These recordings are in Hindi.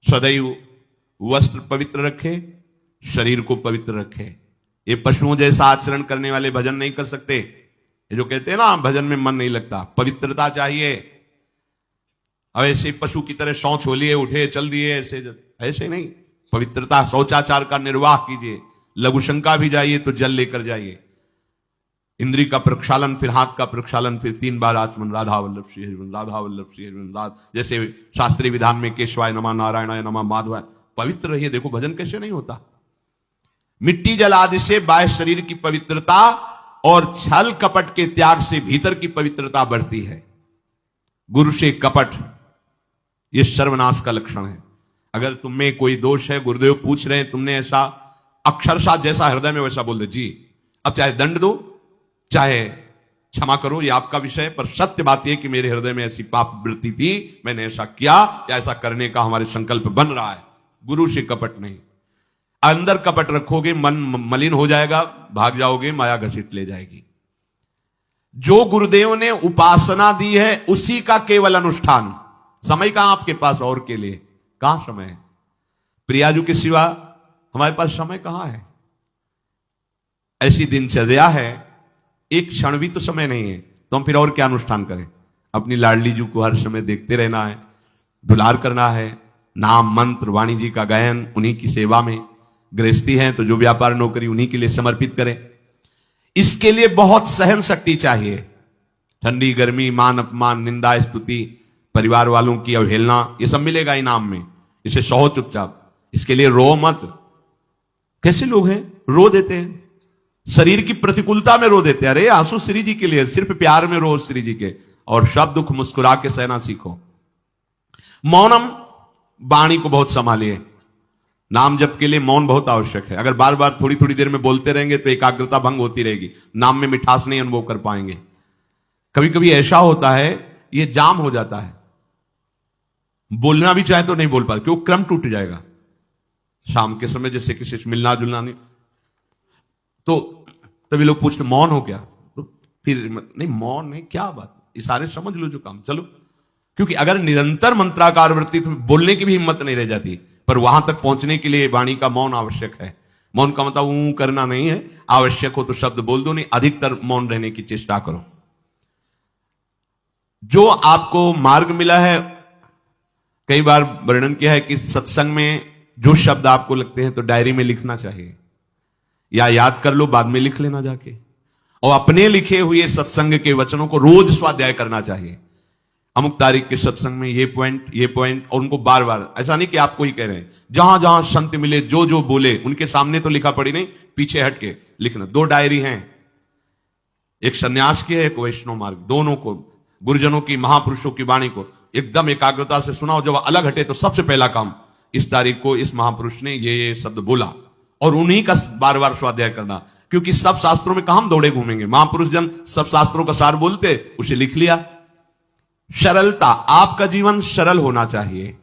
सदैव वस्त्र पवित्र रखे, शरीर को पवित्र रखे। ये पशुओं जैसा आचरण करने वाले भजन नहीं कर सकते। ये जो कहते हैं ना भजन में मन नहीं लगता, पवित्रता चाहिए। अब ऐसे पशु की तरह शौच हो लिए, उठे चल दिए, ऐसे नहीं। पवित्रता, शौचाचार का निर्वाह कीजिए। लघुशंका भी जाइए तो जल लेकर जाइए। इंद्री का प्रक्षालन, फिर हाथ का प्रक्षालन, फिर 3 बार आत्मन राधा वल्लभ श्री हरिवंश, राधा वल्लभ श्री हरिवंश, जैसे शास्त्रीय विधान में केशवाय नमः, नारायणाय नमः, माधवाय। पवित्र रहिए। देखो भजन कैसे नहीं होता। मिट्टी जल आदि से बाह्य शरीर की पवित्रता और छल कपट के त्याग से भीतर की पवित्रता बढ़ती है। गुरु से कपट, यह सर्वनाश का लक्षण है। अगर तुम में कोई दोष है, गुरुदेव पूछ रहे हैं, तुमने ऐसा अक्षरशः जैसा हृदय में वैसा बोल दे जी, अब चाहे दंड दो चाहे क्षमा करो, ये आपका विषय है। पर सत्य बात यह कि मेरे हृदय में ऐसी पाप वृत्ति थी, मैंने ऐसा किया या ऐसा करने का हमारे संकल्प बन रहा है। गुरु से कपट नहीं। अंदर कपट रखोगे, मन मलिन हो जाएगा, भाग जाओगे, माया घसीट ले जाएगी। जो गुरुदेव ने उपासना दी है उसी का केवल अनुष्ठान। समय कहां आपके पास और के लिए? कहां समय है? प्रियाजू के सिवा हमारे पास समय कहां है? ऐसी दिनचर्या है, एक क्षण भी तो समय नहीं है, तो हम फिर और क्या अनुष्ठान करें? अपनी लाडली जू को हर समय देखते रहना है, दुलार करना है, नाम मंत्र वाणी जी का गायन, उन्हीं की सेवा में। गृहस्थी है तो जो व्यापार नौकरी उन्हीं के लिए समर्पित करें। इसके लिए बहुत सहन शक्ति चाहिए। ठंडी गर्मी, मान अपमान, निंदा स्तुति, परिवार वालों की अवहेलना, ये सब मिलेगा इनाम में। इसे सहो चुपचाप। इसके लिए रो मत। कैसे लोग हैं रो देते हैं, शरीर की प्रतिकूलता में रो देते हैं। अरे आंसू श्री जी के लिए, सिर्फ प्यार में रो श्री जी के, और सब दुख मुस्कुरा के सहना सीखो। मौनम, वाणी को बहुत संभालिए। नाम जप के लिए मौन बहुत आवश्यक है। अगर बार बार थोड़ी थोड़ी देर में बोलते रहेंगे तो एकाग्रता भंग होती रहेगी, नाम में मिठास नहीं अनुभव कर पाएंगे। कभी कभी ऐसा होता है ये जाम हो जाता है, बोलना भी चाहे तो नहीं बोल पाते, क्यों? क्रम टूट जाएगा। शाम के समय जैसे किसी से मिलना जुलना नहीं, तो तभी लोग पूछते मौन हो क्या? तो फिर नहीं, मौन नहीं, क्या बात, इशारे समझ लो जो काम, चलो। क्योंकि अगर निरंतर मंत्राकार वृत्ति तो बोलने की भी हिम्मत नहीं रह जाती। पर वहां तक पहुंचने के लिए वाणी का मौन आवश्यक है। मौन का मतलब ऊं करना नहीं है, आवश्यक हो तो शब्द बोल दो, नहीं अधिकतर मौन रहने की चेष्टा करो। जो आपको मार्ग मिला है, कई बार वर्णन किया है कि सत्संग में जो शब्द आपको लगते हैं तो डायरी में लिखना चाहिए, या याद कर लो, बाद में लिख लेना जाके। और अपने लिखे हुए सत्संग के वचनों को रोज स्वाध्याय करना चाहिए। अमुक तारीख के सत्संग में ये पॉइंट, और उनको बार बार, ऐसा नहीं कि आपको ही कह रहे हैं, जहां जहां संत मिले जो जो बोले उनके सामने तो लिखा पड़ी नहीं, पीछे हट के लिखना। 2 डायरी हैं, एक सन्यास की है, एक वैष्णव मार्ग। दोनों को, गुरुजनों की, महापुरुषों की वाणी को एकदम एकाग्रता से सुनाओ। जब अलग हटे तो सबसे पहला काम, इस तारीख को इस महापुरुष ने ये शब्द बोला, और उन्हीं का बार बार स्वाध्याय करना। क्योंकि सब शास्त्रों में कहां हम दौड़े घूमेंगे, महापुरुष जन सब शास्त्रों का सार बोलते, उसे लिख लिया। सरलता, आपका जीवन सरल होना चाहिए।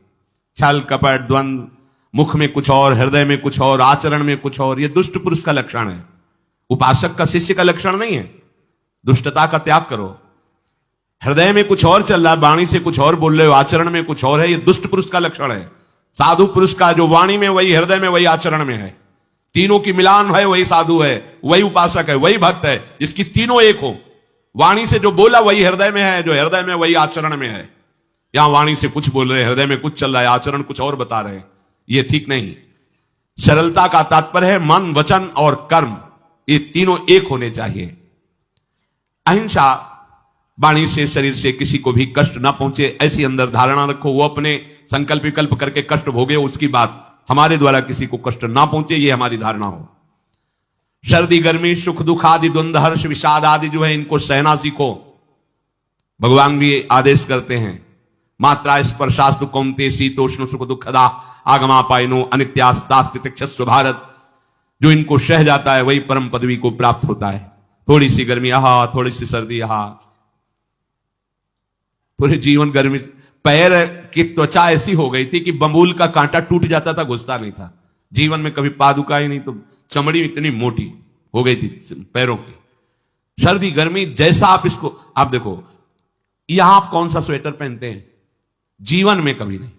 छल कपट द्वंद, मुख में कुछ और, हृदय में कुछ और, आचरण में कुछ और, यह दुष्ट पुरुष का लक्षण है। उपासक का, शिष्य का लक्षण नहीं है। दुष्टता का त्याग करो। हृदय में कुछ और चल रहा है, वाणी से कुछ और बोल रहे हो, आचरण में कुछ और है, यह दुष्ट पुरुष का लक्षण है। साधु पुरुष का जो वाणी में वही, हृदय में वही, आचरण में है, तीनों की मिलान है, वही साधु है, वही उपासक है, वही भक्त है, जिसकी तीनों एक हो। वाणी से जो बोला वही हृदय में है, जो हृदय में वही आचरण में है। यहां वाणी से कुछ बोल रहे हैं, हृदय में कुछ चल रहा है, आचरण कुछ और बता रहे हैं, ये ठीक नहीं। सरलता का तात्पर्य है मन, वचन और कर्म, ये तीनों एक होने चाहिए। अहिंसा, वाणी से, शरीर से किसी को भी कष्ट ना पहुंचे, ऐसी अंदर धारणा रखो। वो अपने संकल्प विकल्प करके कष्ट भोगे, उसकी बात, हमारे द्वारा किसी को कष्ट ना पहुंचे, ये हमारी धारणा हो। सर्दी गर्मी, सुख दुख आदि, द्वंद्व हर्ष विषाद आदि जो है, इनको सहना सीखो। भगवान भी आदेश करते हैं, मात्रा स्पर्शास्तु कौन्तेय शीतोष्ण सुख दुखदा आगमापायनो अनित्यास्तास्तितिक्षस्व भारत। जो इनको सह जाता है वही परम पदवी को प्राप्त होता है। थोड़ी सी गर्मी आहा, थोड़ी सी सर्दी आहा, पूरे जीवन गर्मी। पैर की त्वचा ऐसी हो गई थी कि बंबूल का कांटा टूट जाता था, घुसता नहीं था। जीवन में कभी पादुका ही नहीं, तो चमड़ी इतनी मोटी हो गई थी पैरों की। सर्दी गर्मी जैसा आप इसको, आप देखो, यहां आप कौन सा स्वेटर पहनते हैं? जीवन में कभी नहीं।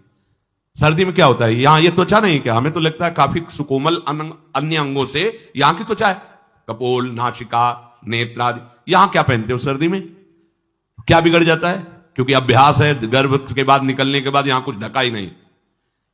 सर्दी में क्या होता है, यहां ये त्वचा नहीं क्या, हमें तो लगता है काफी सुकोमल अन्य अंगों से यहां की त्वचा है, कपोल, नासिका, नेत्र आदि। यहां क्या पहनते हो सर्दी में, क्या बिगड़ जाता है? क्योंकि अभ्यास है, गर्भ के बाद निकलने के बाद यहां कुछ ढका ही नहीं,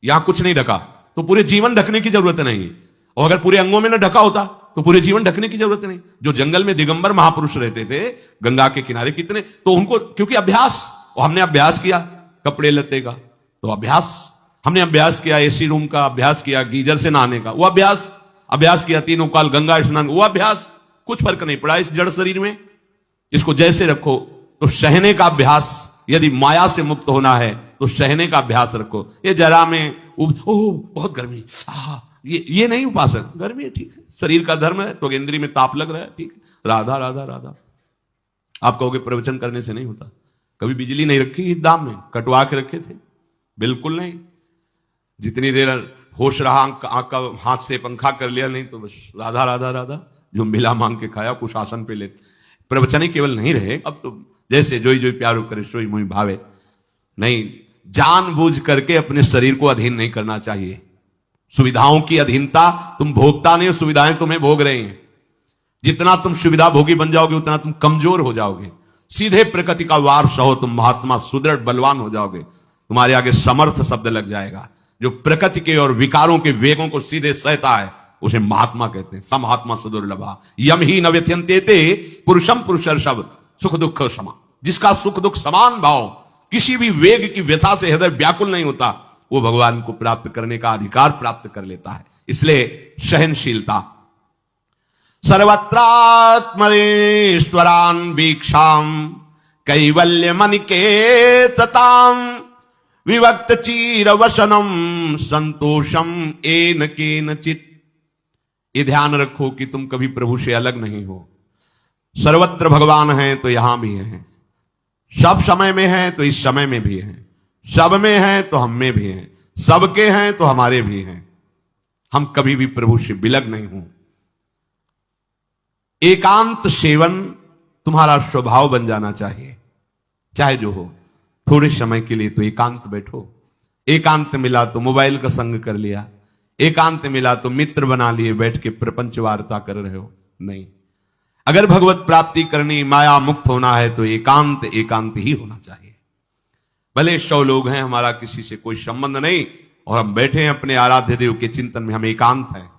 यहां कुछ नहीं ढका, तो पूरे जीवन ढकने की जरूरत नहीं। और अगर पूरे अंगों में न ढका होता तो पूरे जीवन ढकने की जरूरत नहीं। जो जंगल में दिगंबर महापुरुष रहते थे गंगा के किनारे कितने, तो उनको क्योंकि अभ्यास, और हमने अभ्यास किया कपड़े लत्ते का, तो अभ्यास हमने अभ्यास किया, एसी रूम का अभ्यास किया, गीजर से नहाने का वो अभ्यास किया, तीनों काल गंगा स्नान वो अभ्यास, कुछ फर्क नहीं पड़ा इस जड़ शरीर में। इसको जैसे रखो। तो सहने का अभ्यास, यदि माया से मुक्त होना है तो सहने का अभ्यास रखो। ये जरा में ओह बहुत गर्मी, ये नहीं उपासक, गर्मी है ठीक है, शरीर का धर्म है, तो इंद्री में ताप लग रहा है ठीक है, राधा राधा राधा। आप कहोगे प्रवचन करने से नहीं होता, कभी बिजली नहीं रखी ईद दाम में, कटवा के रखे थे? बिल्कुल नहीं। जितनी देर होश रहा आंख का हाथ से पंखा कर लिया, नहीं तो बस राधा राधा राधा, जो मिला मांग के खाया कुछ आसन पे ले। प्रवचन ही केवल नहीं रहे, अब तो जैसे जोई जोई प्यारो करे सोई मोहि भावे, नहीं, जानबूझ करके अपने शरीर को अधीन नहीं करना चाहिए। सुविधाओं की अधीनता, तुम भोगता नहीं, सुविधाएं तुम्हें भोग रहे हैं। जितना तुम सुविधा भोगी बन जाओगे उतना तुम कमजोर हो जाओगे। सीधे प्रकृति का वार सहो, तुम महात्मा सुदृढ़ बलवान हो जाओगे, तुम्हारे आगे समर्थ शब्द लग जाएगा। जो प्रकृति के और विकारों के वेगों को सीधे सहता है उसे महात्मा कहते हैं। समहात्मा सुदुर्लभा यम ही न व्यथ्यन्ते पुरुषम पुरुषर्षभ सुख दुख समा। जिसका सुख दुख समान भाव, किसी भी वेग की व्यथा से हृदय व्याकुल नहीं होता, वो भगवान को प्राप्त करने का अधिकार प्राप्त कर लेता है। इसलिए सहनशीलता। सर्वत्रात्मनेश्वरान वीक्षाम कैवल्य मनिकेतताम विभक्त चीर वसनम संतोषम एन केनचित। ये ध्यान रखो कि तुम कभी प्रभु से अलग नहीं हो। सर्वत्र भगवान हैं तो यहां भी हैं, सब समय में हैं तो इस समय में भी हैं, सब में हैं तो हम में भी हैं, सबके हैं तो हमारे भी हैं। हम कभी भी प्रभु से विलग नहीं हूं। एकांत सेवन तुम्हारा स्वभाव बन जाना चाहिए, चाहे जो हो। थोड़े समय के लिए तो एकांत बैठो। एकांत मिला तो मोबाइल का संग कर लिया, एकांत मिला तो मित्र बना लिए, बैठ के प्रपंच वार्ता कर रहे हो, नहीं। अगर भगवत प्राप्ति करनी, माया मुक्त होना है तो एकांत एकांत ही होना चाहिए। भले 100 लोग हैं, हमारा किसी से कोई संबंध नहीं, और हम बैठे हैं अपने आराध्य देव के चिंतन में, हम एकांत हैं।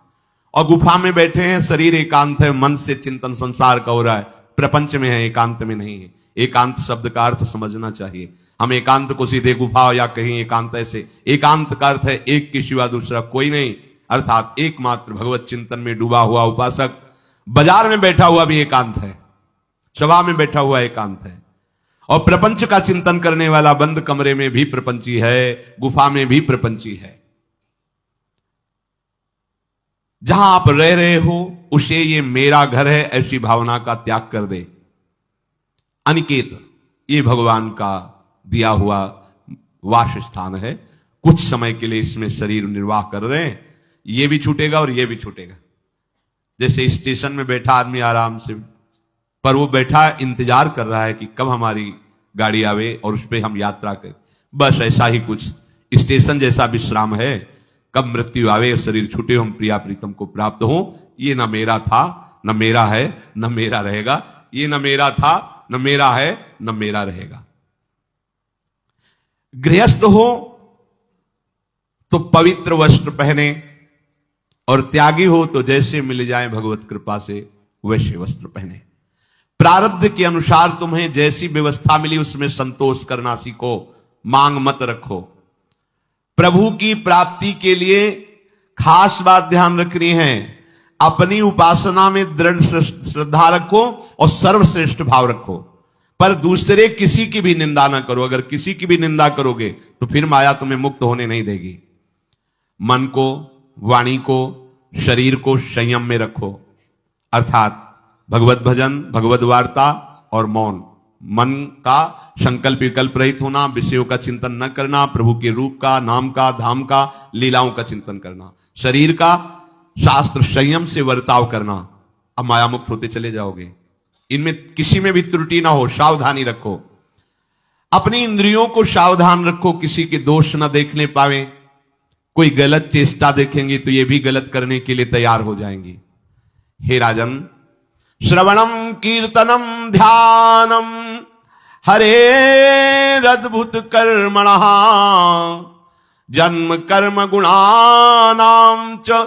और गुफा में बैठे हैं, शरीर एकांत है, मन से चिंतन संसार का हो रहा है, प्रपंच में है, एकांत में नहीं है। एकांत शब्द का अर्थ समझना चाहिए। हम एकांत को सीधे गुफा या कहीं एकांत, ऐसे एकांत का अर्थ है एक के सिवा दूसरा कोई नहीं, अर्थात एकमात्र भगवत चिंतन में डूबा हुआ उपासक। बाजार में बैठा हुआ भी एकांत है, सभा में बैठा हुआ एकांत है, और प्रपंच का चिंतन करने वाला बंद कमरे में भी प्रपंची है, गुफा में भी प्रपंची है। जहां आप रह रहे हो उसे ये मेरा घर है ऐसी भावना का त्याग कर दे। अनिकेत ये भगवान का दिया हुआ वास स्थान है। कुछ समय के लिए इसमें शरीर निर्वाह कर रहे हैं, ये भी छूटेगा और ये भी छूटेगा। जैसे स्टेशन में बैठा आदमी आराम से, पर वो बैठा इंतजार कर रहा है कि कब हमारी गाड़ी आवे और उस पर हम यात्रा करें। बस ऐसा ही कुछ स्टेशन जैसा विश्राम है। कब मृत्यु आवे, शरीर छूटे, हम प्रिया प्रीतम को प्राप्त हो। ये न मेरा था, न मेरा है, न मेरा रहेगा। ये न मेरा था, न मेरा है, न मेरा रहेगा। गृहस्थ हो तो पवित्र वस्त्र पहने, और त्यागी हो तो जैसे मिल जाए भगवत कृपा से वैसे वस्त्र पहने। प्रारब्ध के अनुसार तुम्हें जैसी व्यवस्था मिली उसमें संतोष करना सीखो, मांग मत रखो। प्रभु की प्राप्ति के लिए खास बात ध्यान रखनी है, अपनी उपासना में दृढ़ श्रद्धा रखो और सर्वश्रेष्ठ भाव रखो, पर दूसरे किसी की भी निंदा ना करो। अगर किसी की भी निंदा करोगे तो फिर माया तुम्हें मुक्त होने नहीं देगी। मन को, वाणी को, शरीर को संयम में रखो, अर्थात भगवत भजन, भगवत वार्ता और मौन। मन का संकल्प विकल्प रहित होना, विषयों का चिंतन न करना, प्रभु के रूप का, नाम का, धाम का, लीलाओं का चिंतन करना। शरीर का शास्त्र संयम से वर्ताव करना। अब माया मुक्त होते चले जाओगे। इनमें किसी में भी त्रुटि ना हो, सावधानी रखो। अपनी इंद्रियों को सावधान रखो, किसी के दोष न देखने पावे, कोई गलत चेष्टा देखेंगी तो ये भी गलत करने के लिए तैयार हो जाएंगी। हे राजन, श्रवणम कीर्तनम ध्यानम हरेरद्भुत कर्मणः जन्म कर्म गुणानां च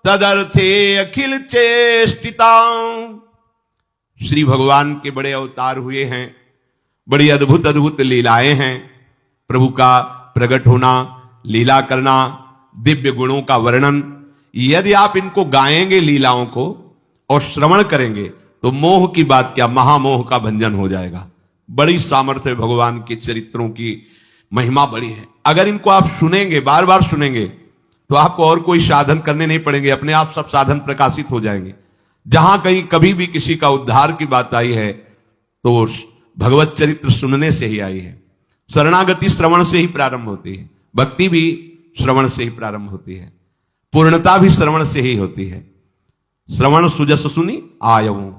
तदर्थे अखिल चेष्टिता। श्री भगवान के बड़े अवतार हुए हैं, बड़ी अद्भुत अद्भुत लीलाएं हैं। प्रभु का प्रकट होना, लीला करना, दिव्य गुणों का वर्णन, यदि आप इनको गाएंगे लीलाओं को और श्रवण करेंगे तो मोह की बात क्या, महामोह का भंजन हो जाएगा। बड़ी सामर्थ्य है भगवान के चरित्रों की, महिमा बड़ी है। अगर इनको आप सुनेंगे, बार बार सुनेंगे, तो आपको और कोई साधन करने नहीं पड़ेंगे, अपने आप सब साधन प्रकाशित हो जाएंगे। जहां कहीं कभी भी किसी का उद्धार की बात आई है तो भगवत चरित्र सुनने से ही आई है। शरणागति श्रवण से ही प्रारंभ होती है, भक्ति भी श्रवण से ही प्रारंभ होती है, पूर्णता भी श्रवण से ही होती है। श्रवण सुजस सुनी आयऊ,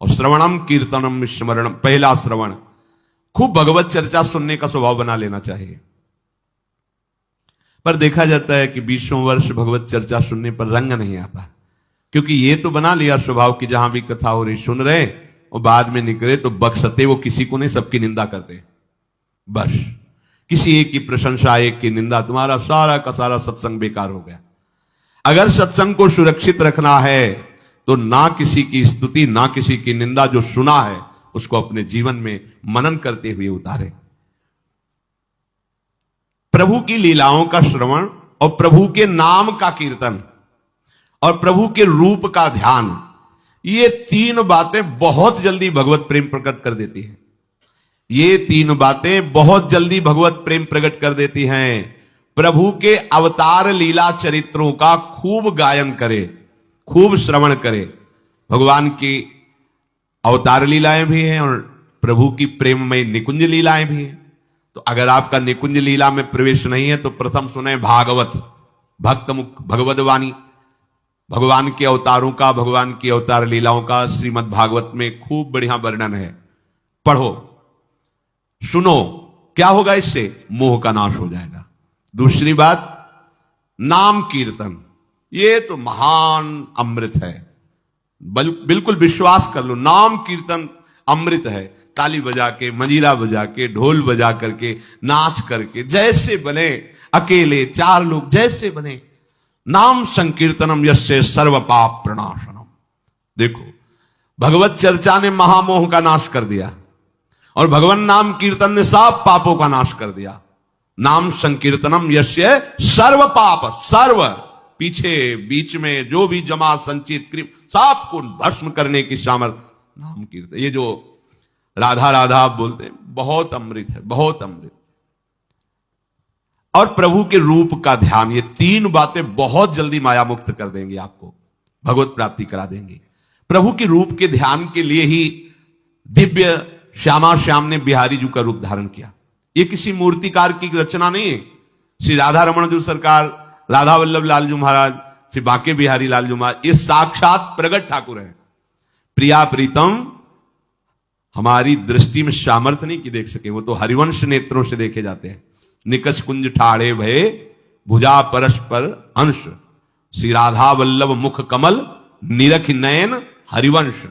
और श्रवणम कीर्तनम स्मरणम, पहला श्रवण। खूब भगवत चर्चा सुनने का स्वभाव बना लेना चाहिए। पर देखा जाता है कि 20 वर्ष भगवत चर्चा सुनने पर रंग नहीं आता, क्योंकि ये तो बना लिया स्वभाव कि जहां भी कथा हो रही सुन रहे और बाद में निकले तो बख्शते वो किसी को नहीं, सबकी निंदा करते। बस किसी एक की प्रशंसा, एक की निंदा, तुम्हारा सारा का सारा सत्संग बेकार हो गया। अगर सत्संग को सुरक्षित रखना है तो ना किसी की स्तुति, ना किसी की निंदा, जो सुना है उसको अपने जीवन में मनन करते हुए उतारे। प्रभु की लीलाओं का श्रवण और प्रभु के नाम का कीर्तन और प्रभु के रूप का ध्यान, ये तीन बातें बहुत जल्दी भगवत प्रेम प्रकट कर देती हैं। ये तीन बातें बहुत जल्दी भगवत प्रेम प्रकट कर देती हैं। प्रभु के अवतार लीला चरित्रों का खूब गायन करे, खूब श्रवण करे। भगवान की अवतार लीलाएं भी हैं और प्रभु की प्रेममय निकुंज लीलाएं भी हैं। तो अगर आपका निकुंज लीला में प्रवेश नहीं है तो प्रथम सुने भागवत, भक्त मुख भगवद वाणी, भगवान के अवतारों का, भगवान की अवतार लीलाओं का श्रीमद् भागवत में खूब बढ़िया वर्णन है। पढ़ो, सुनो, क्या होगा इससे? मोह का नाश हो जाएगा। दूसरी बात, नाम कीर्तन, ये तो महान अमृत है। बिल्कुल विश्वास कर लो, नाम कीर्तन अमृत है। ताली बजा के, मंजीरा बजा के, ढोल बजा करके, नाच करके, जैसे बने, अकेले, चार लोग, जैसे बने, नाम संकीर्तनम यस्य सर्व पाप प्रणाशनम। देखो, भगवत चर्चा ने महामोह का नाश कर दिया और भगवान नाम कीर्तन ने सब पापों का नाश कर दिया। नाम संकीर्तनम यस्य सर्व पाप, सर्व पीछे बीच में जो भी जमा संचित कृप, सब को भस्म करने की सामर्थ्य नाम कीर्तन। ये जो राधा राधा आप बोलते हैं, बहुत अमृत है, बहुत अमृत। और प्रभु के रूप का ध्यान, ये तीन बातें बहुत जल्दी माया मुक्त कर देंगी, आपको भगवत प्राप्ति करा देंगी। प्रभु के रूप के ध्यान के लिए ही दिव्य श्यामा श्याम ने बिहारी जी का रूप धारण किया। ये किसी मूर्तिकार की रचना नहीं है। श्री राधा रमण जी सरकार, राधा वल्लभ लाल जी महाराज, श्री बांके बिहारी लाल जी महाराज, ये साक्षात प्रगट ठाकुर हैं। प्रिया प्रीतम हमारी दृष्टि में सामर्थ्य नहीं कि देख सके, वो तो हरिवंश नेत्रों से देखे जाते हैं। निकष कुंज ठाड़े भये भुजा परस्पर अंश, श्री राधा वल्लभ मुख कमल निरख नयन हरिवंश।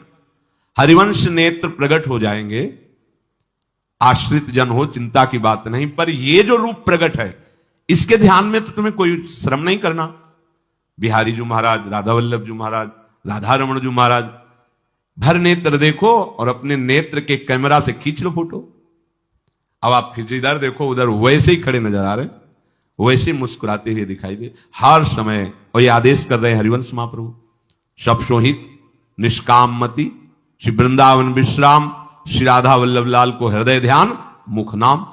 हरिवंश नेत्र प्रकट हो जाएंगे, आश्रित जन हो, चिंता की बात नहीं। पर ये जो रूप प्रकट है, इसके ध्यान में तो तुम्हें कोई श्रम नहीं करना। बिहारी जी महाराज, राधा वल्लभ जी महाराज, राधा रमण जी महाराज, भर नेत्र देखो और अपने नेत्र के कैमरा से खींच लो फोटो। अब आप फिर इधर देखो, उधर वैसे ही खड़े नजर आ रहे, वैसे मुस्कुराते हुए दिखाई दे हर समय। और ये आदेश कर रहे हैं हरिवंश महाप्रभु, सब सोहित निष्काम मति, श्री वृंदावन विश्राम, श्री राधा वल्लभ लाल को हृदय ध्यान, मुख नाम।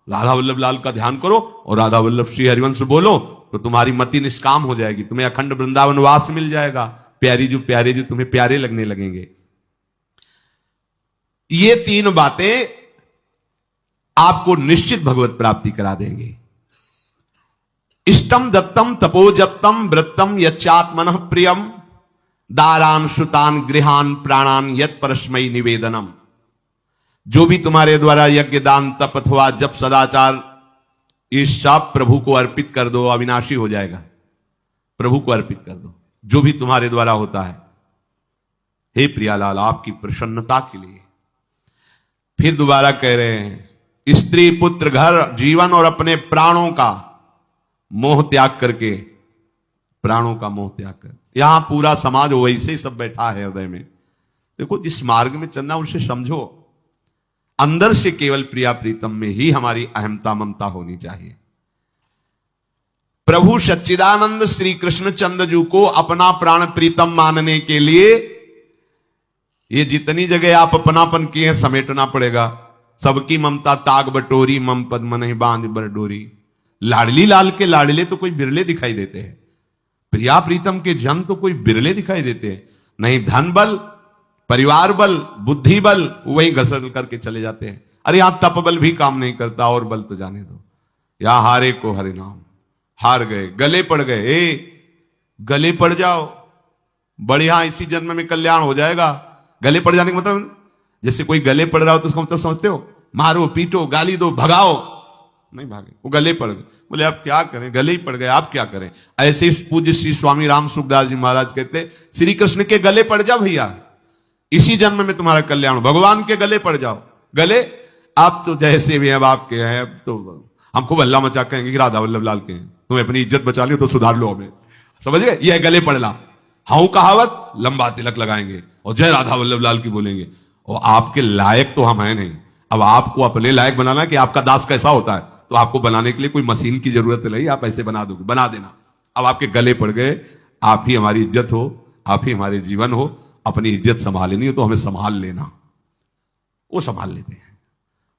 राधा वल्लभ लाल का ध्यान करो और राधा वल्लभ श्री हरिवंश बोलो तो तुम्हारी मति निष्काम हो जाएगी, तुम्हें अखंड वृंदावन वास मिल जाएगा। प्यारे जी तुम्हें प्यारे लगने लगेंगे। ये तीन बातें आपको निश्चित भगवत प्राप्ति करा देंगे। इष्टम दत्तम तपोजप्तम व्रतम यच्चात्मनः प्रियम दारान श्रुतान गृहान प्राणान यत् परस्मै निवेदनम। जो भी तुम्हारे द्वारा यज्ञ दान तप अथवा जप सदाचार ये सब प्रभु को अर्पित कर दो, अविनाशी हो जाएगा। प्रभु को अर्पित कर दो जो भी तुम्हारे द्वारा होता है। हे प्रियालाल, आपकी प्रसन्नता के लिए। फिर दोबारा कह रहे हैं, स्त्री पुत्र घर जीवन और अपने प्राणों का मोह त्याग करके, प्राणों का मोह त्याग कर। यहां पूरा समाज वैसे ही सब बैठा है हृदय में। देखो, जिस मार्ग में चलना उसे समझो। अंदर से केवल प्रिया प्रीतम में ही हमारी अहमता ममता होनी चाहिए। प्रभु सच्चिदानंद श्री कृष्ण चंद्र जी को अपना प्राण प्रीतम मानने के लिए ये जितनी जगह आप अपनापन किए हैं समेटना पड़ेगा। सबकी ममता ताग बटोरी, मम पद मन बांध बरडोरी। लाडली लाल के लाडले तो कोई बिरले दिखाई देते हैं, प्रिया प्रीतम के जन तो कोई बिरले दिखाई देते हैं। नहीं धन बल, परिवार बल, बुद्धि बल, वही घसर करके चले जाते हैं। अरे यहां तप बल भी काम नहीं करता, और बल तो जाने दो। यहां हारे को हरे नाम, हार गए, गले पड़ गए। गले पड़ जाओ, बढ़िया, इसी जन्म में कल्याण हो जाएगा। गले पड़ जाने का मतलब, जैसे कोई गले पड़ रहा हो तो उसका मतलब समझते हो? मारो, पीटो, गाली दो, भगाओ। नहीं भागे, वो गले पड़ गए। बोले आप क्या करें, गले ही पड़ गए, आप क्या करें। ऐसे पूज्य श्री स्वामी राम सुखदास जी महाराज कहते, श्री कृष्ण के गले पड़ जाओ भैया, इसी जन्म में तुम्हारा कल्याण। भगवान के गले पड़ जाओ। गले आप तो जैसे भी अब आपके हैं, अब तो हम खूब हल्ला मचा कहेंगे कि राधा वल्लभ लाल के हैं, तुम्हें अपनी इज्जत बचा लियो तो सुधार लो हमें, समझ गए? यह गले पड़ना। हाउ कहावत, लंबा तिलक लगाएंगे और जय राधा वल्लभ लाल की बोलेंगे। और आपके लायक तो हम हैं नहीं। अब आपको अपने लायक बनाना कि आपका दास कैसा होता है, तो आपको बनाने के लिए कोई मशीन की जरूरत नहीं, आप ऐसे बना दोगे, बना देना। अब आपके गले पड़ गए, आप ही हमारी इज्जत हो, आप ही हमारे जीवन हो। अपनी इज्जत संभालनी हो तो हमें संभाल लेना। वो संभाल लेते हैं।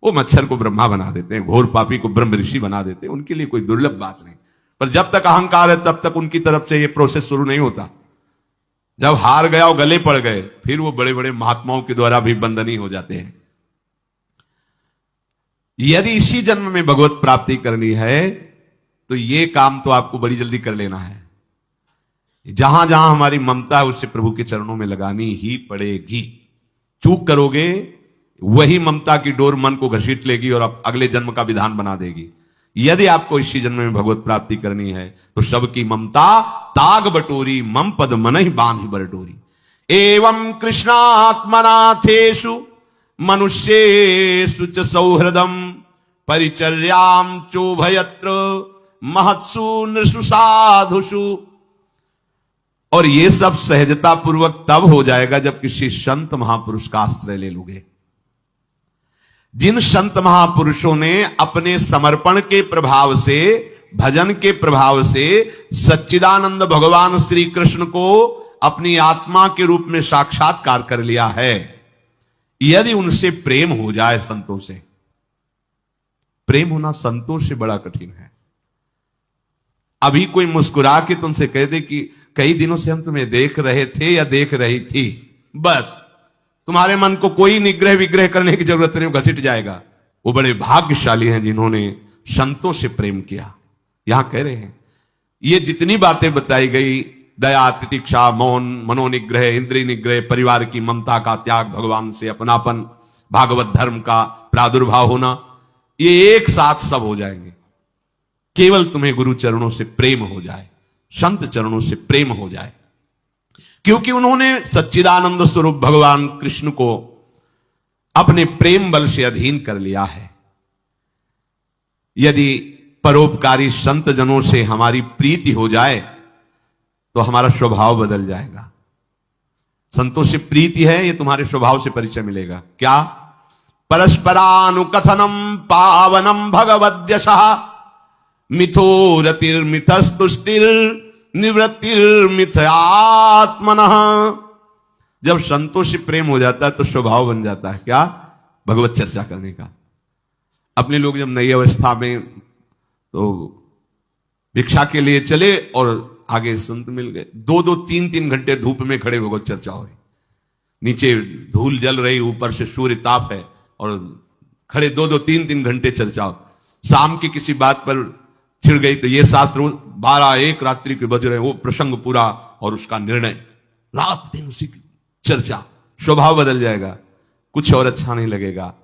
वो मच्छर को ब्रह्मा बना देते हैं, घोर पापी को ब्रह्म ऋषि बना देते हैं। उनके लिए कोई दुर्लभ बात नहीं। पर जब तक अहंकार है तब तक उनकी तरफ से ये प्रोसेस शुरू नहीं होता। जब हार गया और गले पड़ गए, फिर वो बड़े बड़े महात्माओं के द्वारा भी बंधनी हो जाते हैं। यदि इसी जन्म में भगवत प्राप्ति करनी है तो ये काम तो आपको बड़ी जल्दी कर लेना है। जहां जहां हमारी ममता है उससे प्रभु के चरणों में लगानी ही पड़ेगी। चूक करोगे, वही ममता की डोर मन को घसीट लेगी और अगले जन्म का विधान बना देगी। यदि आपको इसी जन्म में भगवत प्राप्ति करनी है तो सबकी ममता ताग बटोरी, मम पद मन ही बांध बरडोरी। एवं कृष्णात्मनाथेषु मनुष्येषु च सौहृदम परिचर्याम चोभयत्र महत्सु नृषु साधुषु। और ये सब सहजता पूर्वक तब हो जाएगा जब किसी संत महापुरुष का आश्रय ले लोगे। जिन संत महापुरुषों ने अपने समर्पण के प्रभाव से, भजन के प्रभाव से सच्चिदानंद भगवान श्री कृष्ण को अपनी आत्मा के रूप में साक्षात्कार कर लिया है, यदि उनसे प्रेम हो जाए, संतों से प्रेम होना संतों से बड़ा कठिन है। अभी कोई मुस्कुरा के तुमसे कह दे कि कई दिनों से हम तुम्हें देख रहे थे या देख रही थी, बस तुम्हारे मन को कोई निग्रह विग्रह करने की जरूरत नहीं, वो घसीट जाएगा। वो बड़े भाग्यशाली हैं जिन्होंने संतों से प्रेम किया। यहां कह रहे हैं ये जितनी बातें बताई गई, दया, तितिक्षा, मौन, मनोनिग्रह, इंद्रिय निग्रह, परिवार की ममता का त्याग, भगवान से अपनापन, भागवत धर्म का प्रादुर्भाव होना, ये एक साथ सब हो जाएंगे केवल तुम्हें गुरु चरणों से प्रेम हो जाए, संत चरणों से प्रेम हो जाए। क्योंकि उन्होंने सच्चिदानंद स्वरूप भगवान कृष्ण को अपने प्रेम बल से अधीन कर लिया है। यदि परोपकारी संत जनों से हमारी प्रीति हो जाए तो हमारा स्वभाव बदल जाएगा। संतों से प्रीति है, ये तुम्हारे स्वभाव से परिचय मिलेगा। क्या? परस्परानुकथनम पावनम भगवद्यशः मिथो रतिर्मिथस्तुष्टिर निवृत्तिर्मिथयात्मनः। जब संतों से प्रेम हो जाता है तो स्वभाव बन जाता है क्या? भगवत चर्चा करने का। अपने लोग जब नई अवस्था में तो भिक्षा के लिए चले और आगे संत मिल गए, 2-2, 3-3 घंटे धूप में खड़े भगवत चर्चा हुई। नीचे धूल जल रही, ऊपर से सूर्य ताप है और खड़े 2-2, 3-3 घंटे चर्चा हो। शाम की किसी बात पर छिड़ गई तो ये शास्त्र 12-1 रात्रि के बज रहे, वो प्रसंग पूरा और उसका निर्णय, रात दिन उसी की चर्चा। स्वभाव बदल जाएगा, कुछ और अच्छा नहीं लगेगा।